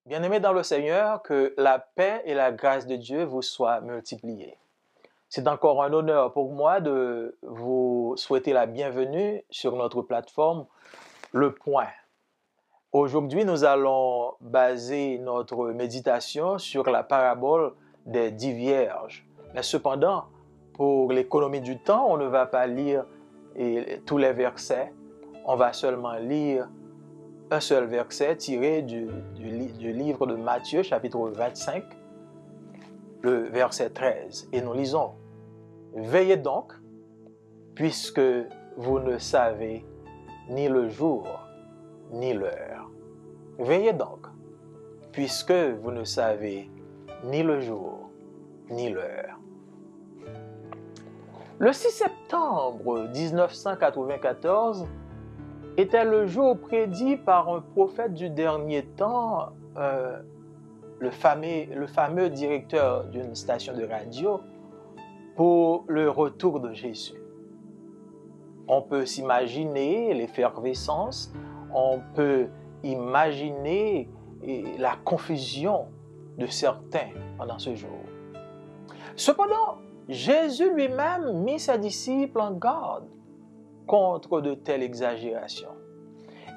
Bien-aimés dans le Seigneur, que la paix et la grâce de Dieu vous soient multipliées. C'est encore un honneur pour moi de vous souhaiter la bienvenue sur notre plateforme Le Point. Aujourd'hui, nous allons baser notre méditation sur la parabole des 10 vierges. Mais cependant, pour l'économie du temps, on ne va pas lire tous les versets. On va seulement lire un seul verset tiré du livre de Matthieu, chapitre 25, le verset 13. Et nous lisons: « Veillez donc, puisque vous ne savez ni le jour, ni l'heure. » Veillez donc, puisque vous ne savez ni le jour, ni l'heure. Le 6 septembre 1994 était le jour prédit par un prophète du dernier temps, le fameux directeur d'une station de radio, pour le retour de Jésus. On peut s'imaginer l'effervescence, on peut imaginer la confusion de certains pendant ce jour. Cependant, Jésus lui-même mit ses disciples en garde contre de telles exagérations.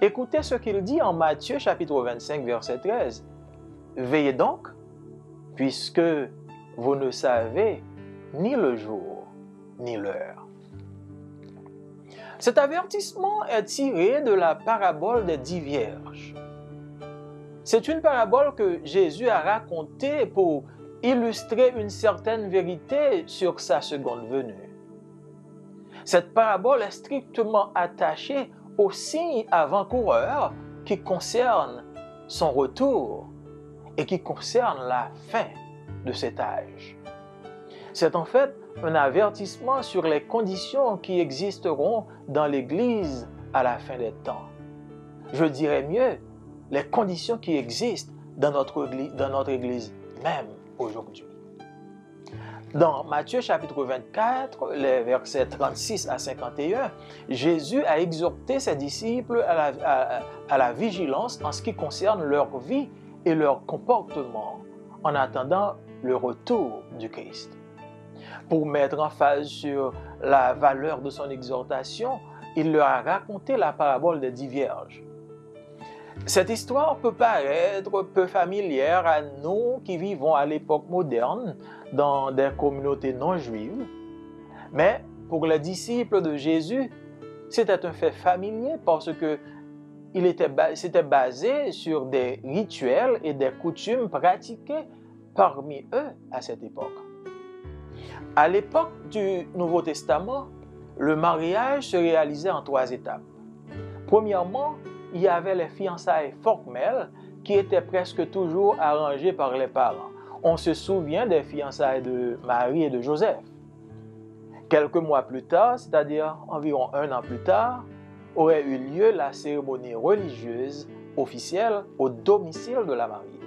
Écoutez ce qu'il dit en Matthieu chapitre 25 verset 13. « Veillez donc, puisque vous ne savez ni le jour, ni l'heure. » Cet avertissement est tiré de la parabole des 10 vierges. C'est une parabole que Jésus a racontée pour illustrer une certaine vérité sur sa seconde venue. Cette parabole est strictement attachée aux signes avant-coureurs qui concernent son retour et qui concernent la fin de cet âge. C'est en fait un avertissement sur les conditions qui existeront dans l'Église à la fin des temps. Je dirais mieux, les conditions qui existent dans notre Église même aujourd'hui. Dans Matthieu chapitre 24, les versets 36 à 51, Jésus a exhorté ses disciples à la vigilance en ce qui concerne leur vie et leur comportement en attendant le retour du Christ. Pour mettre en phase sur la valeur de son exhortation, il leur a raconté la parabole des 10 vierges. Cette histoire peut paraître peu familière à nous qui vivons à l'époque moderne dans des communautés non juives, mais pour les disciples de Jésus, c'était un fait familier parce que c'était basé sur des rituels et des coutumes pratiquées parmi eux à cette époque. À l'époque du Nouveau Testament, le mariage se réalisait en 3 étapes. Premièrement, il y avait les fiançailles formelles qui étaient presque toujours arrangées par les parents. On se souvient des fiançailles de Marie et de Joseph. Quelques mois plus tard, c'est-à-dire environ 1 an plus tard, aurait eu lieu la cérémonie religieuse officielle au domicile de la mariée.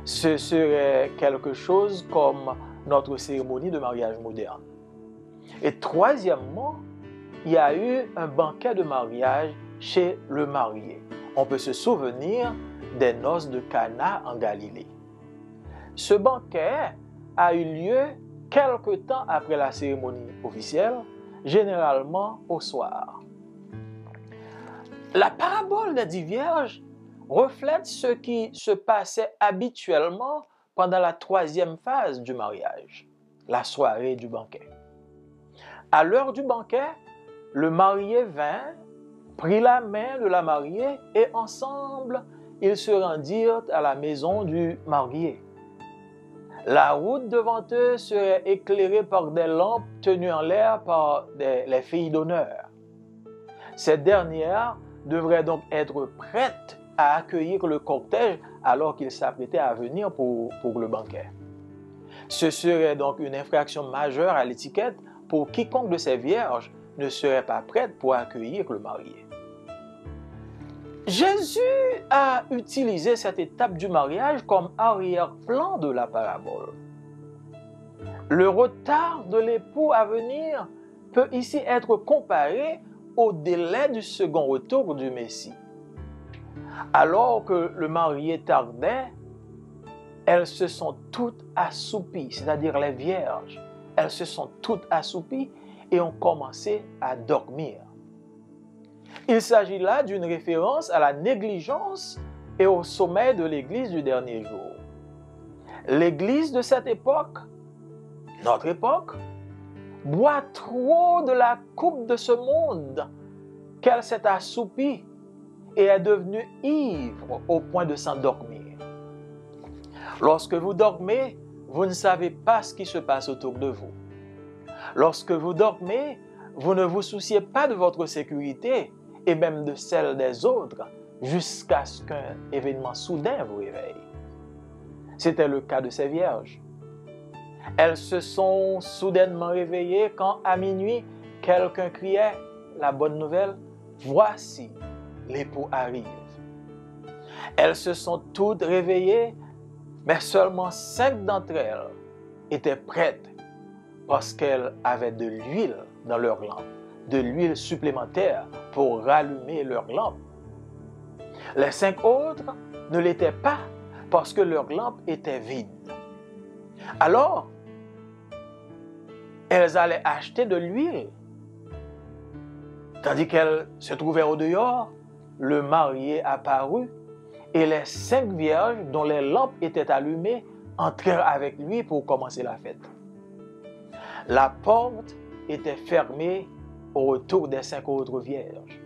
Ce serait quelque chose comme notre cérémonie de mariage moderne. Et troisièmement, il y a eu un banquet de mariage chez le marié. On peut se souvenir des noces de Cana en Galilée. Ce banquet a eu lieu quelque temps après la cérémonie officielle, généralement au soir. La parabole des 10 vierges reflète ce qui se passait habituellement pendant la 3e phase du mariage, la soirée du banquet. À l'heure du banquet, le marié vint, prit la main de la mariée et ensemble, ils se rendirent à la maison du marié. La route devant eux serait éclairée par des lampes tenues en l'air par les filles d'honneur. Ces dernières devraient donc être prêtes à accueillir le cortège alors qu'ils s'apprêtaient à venir pour le banquet. Ce serait donc une infraction majeure à l'étiquette pour quiconque de ces vierges ne serait pas prête pour accueillir le marié. Jésus a utilisé cette étape du mariage comme arrière-plan de la parabole. Le retard de l'époux à venir peut ici être comparé au délai du second retour du Messie. Alors que le marié tardait, elles se sont toutes assoupies, c'est-à-dire les vierges. Elles se sont toutes assoupies et ont commencé à dormir. Il s'agit là d'une référence à la négligence et au sommeil de l'Église du dernier jour. L'Église de cette époque, notre époque, boit trop de la coupe de ce monde qu'elle s'est assoupie et est devenue ivre au point de s'endormir. Lorsque vous dormez, vous ne savez pas ce qui se passe autour de vous. Lorsque vous dormez, vous ne vous souciez pas de votre sécurité et même de celle des autres jusqu'à ce qu'un événement soudain vous réveille. C'était le cas de ces vierges. Elles se sont soudainement réveillées quand à minuit, quelqu'un criait la bonne nouvelle, « Voici, l'époux arrive ». Elles se sont toutes réveillées, mais seulement 5 d'entre elles étaient prêtes parce qu'elles avaient de l'huile dans leur lampe, de l'huile supplémentaire pour rallumer leur lampe. Les 5 autres ne l'étaient pas parce que leur lampe était vide. Alors, elles allaient acheter de l'huile. Tandis qu'elles se trouvaient au dehors, le marié apparut et les 5 vierges dont les lampes étaient allumées entrèrent avec lui pour commencer la fête. La porte était fermée au retour des 5 autres vierges.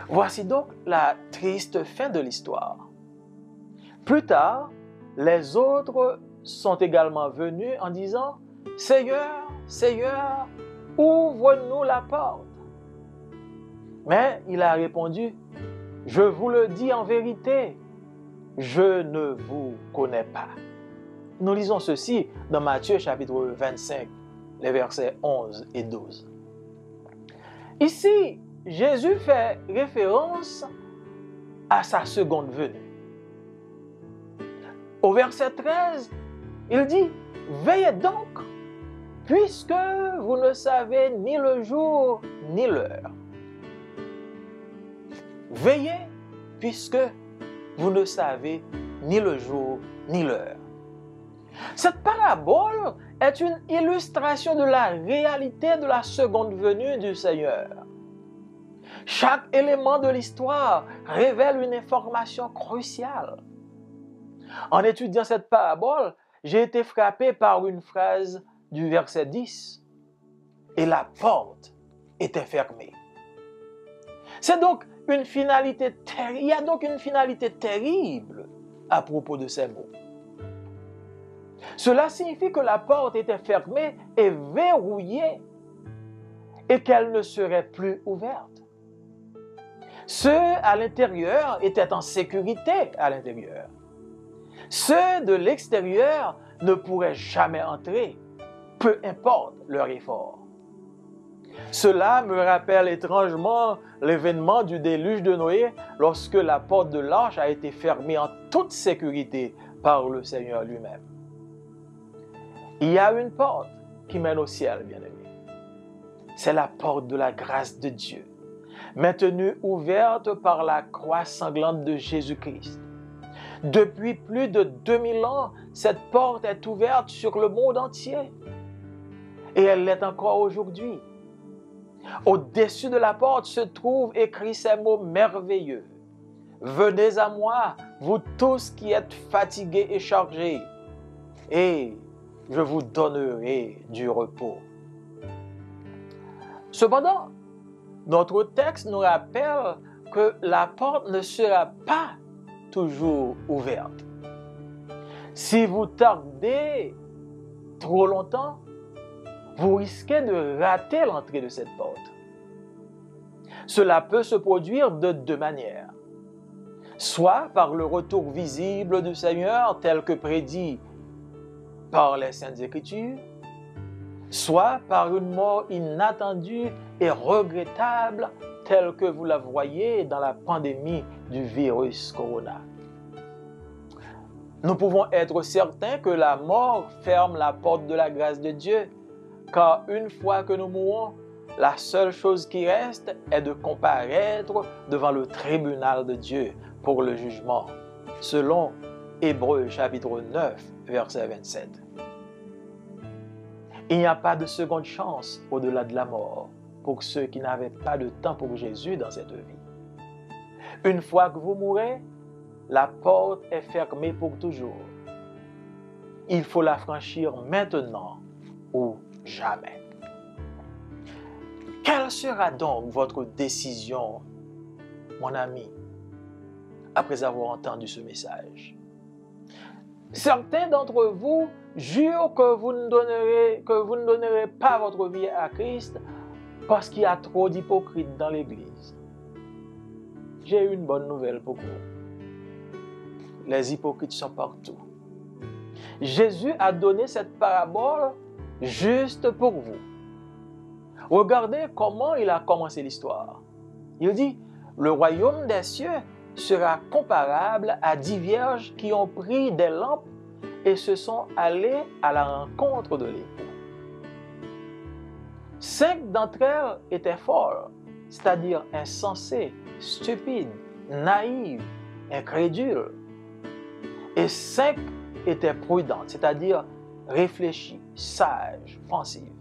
Voici donc la triste fin de l'histoire. Plus tard, les autres sont également venus en disant « Seigneur, Seigneur, ouvre-nous la porte. » Mais il a répondu « Je vous le dis en vérité, je ne vous connais pas. » Nous lisons ceci dans Matthieu chapitre 25, les versets 11 et 12. Ici, Jésus fait référence à sa seconde venue. Au verset 13, il dit « Veillez donc, puisque vous ne savez ni le jour ni l'heure. » Veillez, puisque vous ne savez ni le jour ni l'heure. Cette parabole est une illustration de la réalité de la seconde venue du Seigneur. Chaque élément de l'histoire révèle une information cruciale. En étudiant cette parabole, j'ai été frappé par une phrase du verset 10. « Et la porte était fermée. » Il y a donc une finalité terrible à propos de ces mots. Cela signifie que la porte était fermée et verrouillée et qu'elle ne serait plus ouverte. Ceux à l'intérieur étaient en sécurité à l'intérieur. Ceux de l'extérieur ne pourraient jamais entrer, peu importe leur effort. Cela me rappelle étrangement l'événement du déluge de Noé lorsque la porte de l'arche a été fermée en toute sécurité par le Seigneur lui-même. Il y a une porte qui mène au ciel, bien-aimés. C'est la porte de la grâce de Dieu, maintenue ouverte par la croix sanglante de Jésus-Christ. Depuis plus de 2000 ans, cette porte est ouverte sur le monde entier. Et elle l'est encore aujourd'hui. Au-dessus de la porte se trouvent écrits ces mots merveilleux. « Venez à moi, vous tous qui êtes fatigués et chargés, et je vous donnerai du repos. » Cependant, notre texte nous rappelle que la porte ne sera pas toujours ouverte. Si vous tardez trop longtemps, vous risquez de rater l'entrée de cette porte. Cela peut se produire de 2 manières. Soit par le retour visible du Seigneur tel que prédit par les Saintes Écritures, soit par une mort inattendue et regrettable telle que vous la voyez dans la pandémie du virus Corona. Nous pouvons être certains que la mort ferme la porte de la grâce de Dieu, car une fois que nous mourrons, la seule chose qui reste est de comparaître devant le tribunal de Dieu pour le jugement, selon Hébreux chapitre 9, verset 27. Il n'y a pas de seconde chance au-delà de la mort pour ceux qui n'avaient pas de temps pour Jésus dans cette vie. Une fois que vous mourrez, la porte est fermée pour toujours. Il faut la franchir maintenant ou jamais. Quelle sera donc votre décision, mon ami, après avoir entendu ce message? Certains d'entre vous jurent que vous ne donnerez pas votre vie à Christ parce qu'il y a trop d'hypocrites dans l'Église. J'ai une bonne nouvelle pour vous. Les hypocrites sont partout. Jésus a donné cette parabole juste pour vous. Regardez comment il a commencé l'histoire. Il dit, le royaume des cieux sera comparable à 10 vierges qui ont pris des lampes et se sont allées à la rencontre de l'époux. 5 d'entre elles étaient folles, c'est-à-dire insensées, stupides, naïves, incrédules. Et 5 étaient prudentes, c'est-à-dire réfléchies, sages, pensives.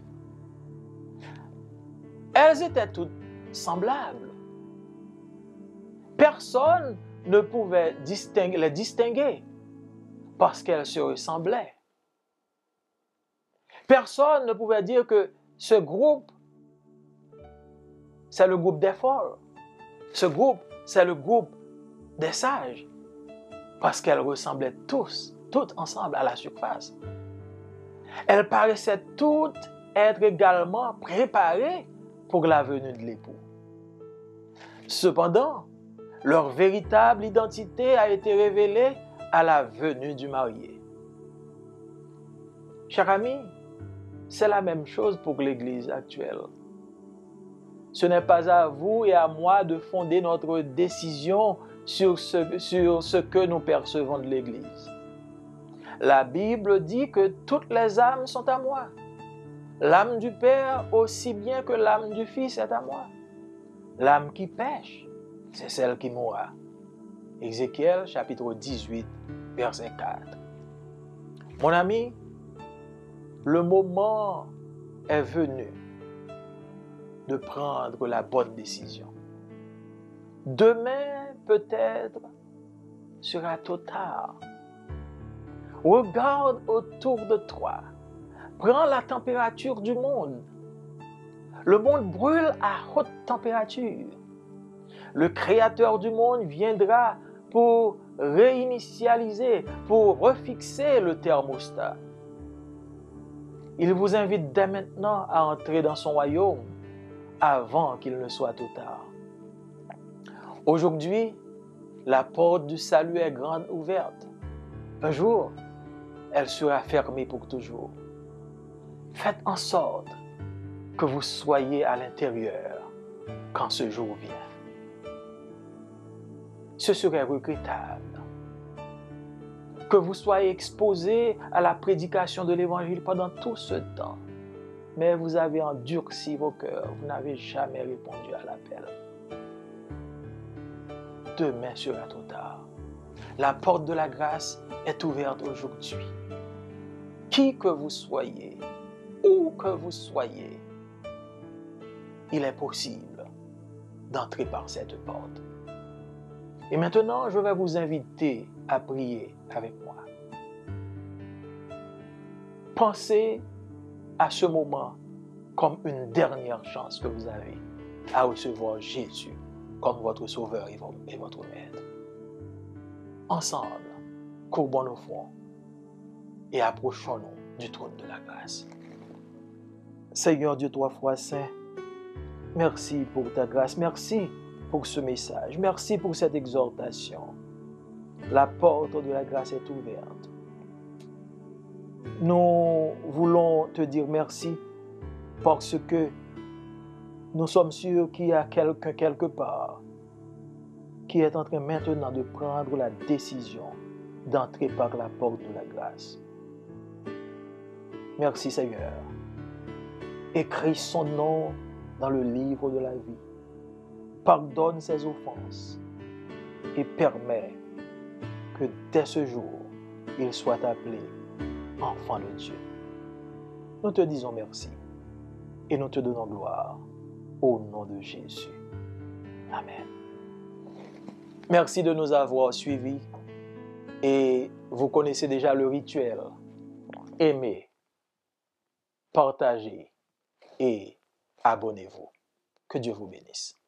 Elles étaient toutes semblables. Personne ne pouvait les distinguer parce qu'elles se ressemblaient. Personne ne pouvait dire que ce groupe, c'est le groupe des folles. Ce groupe, c'est le groupe des sages. Parce qu'elles ressemblaient toutes ensemble à la surface. Elles paraissaient toutes être également préparées pour la venue de l'époux. Cependant, leur véritable identité a été révélée à la venue du marié. Chers amis, c'est la même chose pour l'Église actuelle. Ce n'est pas à vous et à moi de fonder notre décision sur ce que nous percevons de l'Église. La Bible dit que toutes les âmes sont à moi. L'âme du Père aussi bien que l'âme du Fils est à moi. L'âme qui pêche, c'est celle qui mourra. Ézéchiel chapitre 18, verset 4. Mon ami, le moment est venu de prendre la bonne décision. Demain, peut-être, sera trop tard. Regarde autour de toi. Prends la température du monde. Le monde brûle à haute température. Le Créateur du monde viendra pour réinitialiser, pour refixer le thermostat. Il vous invite dès maintenant à entrer dans son royaume avant qu'il ne soit trop tard. Aujourd'hui, la porte du salut est grande ouverte. Un jour, elle sera fermée pour toujours. Faites en sorte que vous soyez à l'intérieur quand ce jour vient. Ce serait regrettable que vous soyez exposé à la prédication de l'Évangile pendant tout ce temps, mais vous avez endurci vos cœurs, vous n'avez jamais répondu à l'appel. Demain sera trop tard. La porte de la grâce est ouverte aujourd'hui. Qui que vous soyez, où que vous soyez, il est possible d'entrer par cette porte. Et maintenant, je vais vous inviter à prier avec moi. Pensez à ce moment comme une dernière chance que vous avez à recevoir Jésus comme votre Sauveur et votre Maître. Ensemble, courbons nos fronts et approchons-nous du trône de la grâce. Seigneur Dieu, trois fois saint, merci pour ta grâce, merci pour ce message, merci pour cette exhortation. La porte de la grâce est ouverte. Nous voulons te dire merci parce que nous sommes sûrs qu'il y a quelqu'un quelque part qui est en train maintenant de prendre la décision d'entrer par la porte de la grâce. Merci Seigneur. Écris son nom dans le livre de la vie. Pardonne ses offenses et permets que dès ce jour, il soit appelé enfant de Dieu. Nous te disons merci et nous te donnons gloire au nom de Jésus. Amen. Merci de nous avoir suivis et vous connaissez déjà le rituel. Aimez, partagez et abonnez-vous. Que Dieu vous bénisse.